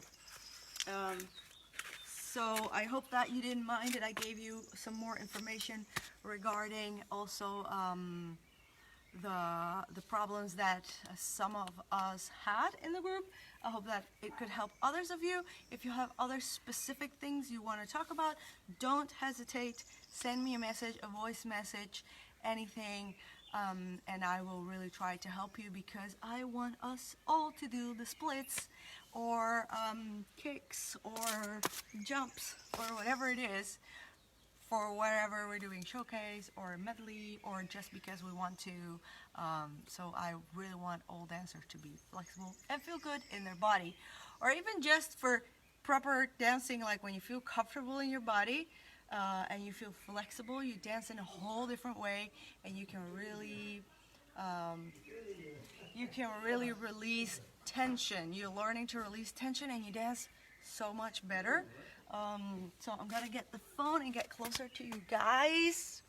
So I hope that you didn't mind that I gave you some more information regarding also the problems that some of us had in the group. I hope that it could help others of you. If you have other specific things you want to talk about, don't hesitate. Send me a message, a voice message, anything, and I will really try to help you, because I want us all to do the splits or kicks or jumps or whatever it is for whatever we're doing, showcase or medley, or just because we want to. So I really want all dancers to be flexible and feel good in their body, or even just for proper dancing, like when you feel comfortable in your body and you feel flexible, you dance in a whole different way, and you can really release tension. You're learning to release tension, and you dance so much better. So I'm gonna get the phone and get closer to you guys.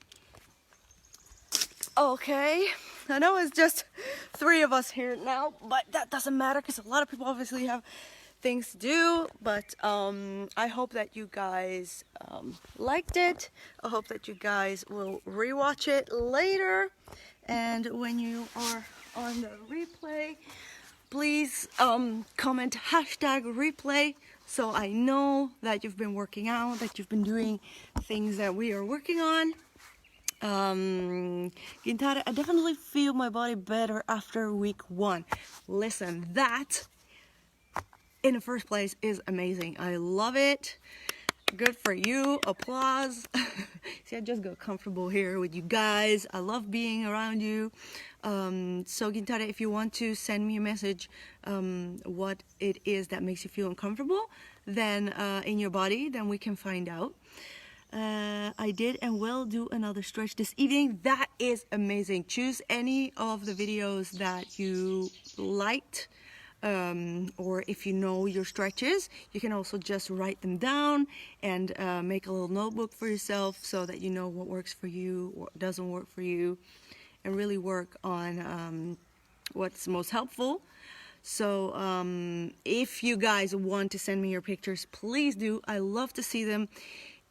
Okay, I know it's just 3 of us here now, but that doesn't matter because a lot of people obviously have things to do. But I hope that you guys liked it. I hope that you guys will rewatch it later, and when you are on the replay, please comment #replay, so I know that you've been working out, that you've been doing things that we are working on. Gintare, I definitely feel my body better after week 1. Listen, that in the first place is amazing. I love it. Good for you. Applause. See, I just got comfortable here with you guys. I love being around you. So Gintare, if you want to send me a message what it is that makes you feel uncomfortable then in your body, then we can find out. I did and will do another stretch this evening. That is amazing. Choose any of the videos that you liked, or if you know your stretches, you can also just write them down and make a little notebook for yourself so that you know what works for you, what doesn't work for you, and really work on what's most helpful. So if you guys want to send me your pictures, please do. I love to see them.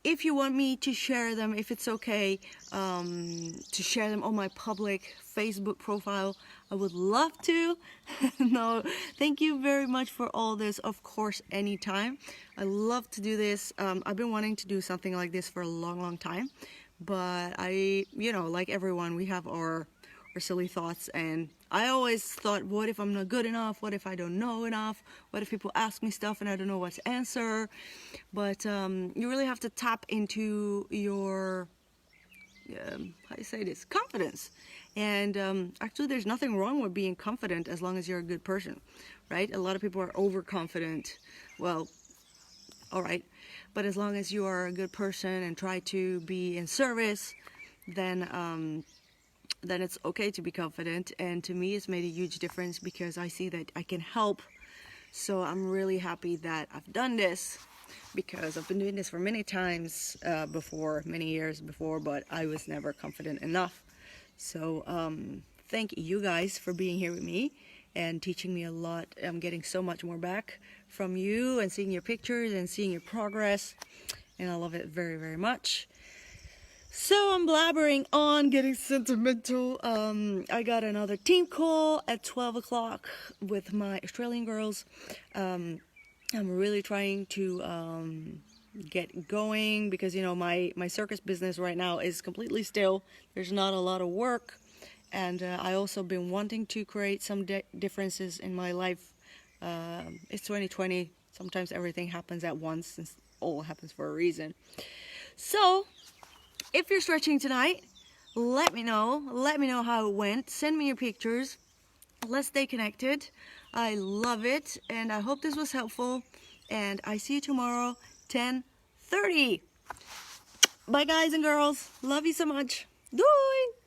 If you want me to share them, if it's okay to share them on my public Facebook profile, I would love to. No, thank you very much for all this. Of course, anytime. I love to do this. I've been wanting to do something like this for a long time, but like everyone, we have our silly thoughts, and I always thought, what if I'm not good enough? What if I don't know enough? What if people ask me stuff and I don't know what to answer? But you really have to tap into your how do you say this? Confidence. And actually, there's nothing wrong with being confident as long as you're a good person, right? A lot of people are overconfident. Well, all right, but as long as you are a good person and try to be in service, then it's okay to be confident. And to me, it's made a huge difference because I see that I can help. So I'm really happy that I've done this, because I've been doing this for many times before, many years before, but I was never confident enough. So thank you guys for being here with me and teaching me a lot. I'm getting so much more back from you and seeing your pictures and seeing your progress, and I love it very, very much. So I'm blabbering on, getting sentimental. I got another team call at 12 o'clock with my Australian girls. I'm really trying to get going because, my circus business right now is completely still. There's not a lot of work. And I also been wanting to create some differences in my life. It's 2020. Sometimes everything happens at once, and all happens for a reason. So if you're stretching tonight, let me know. Let me know how it went. Send me your pictures. Let's stay connected. I love it, and I hope this was helpful. And I see you tomorrow, 10:30. Bye, guys and girls. Love you so much. Doei!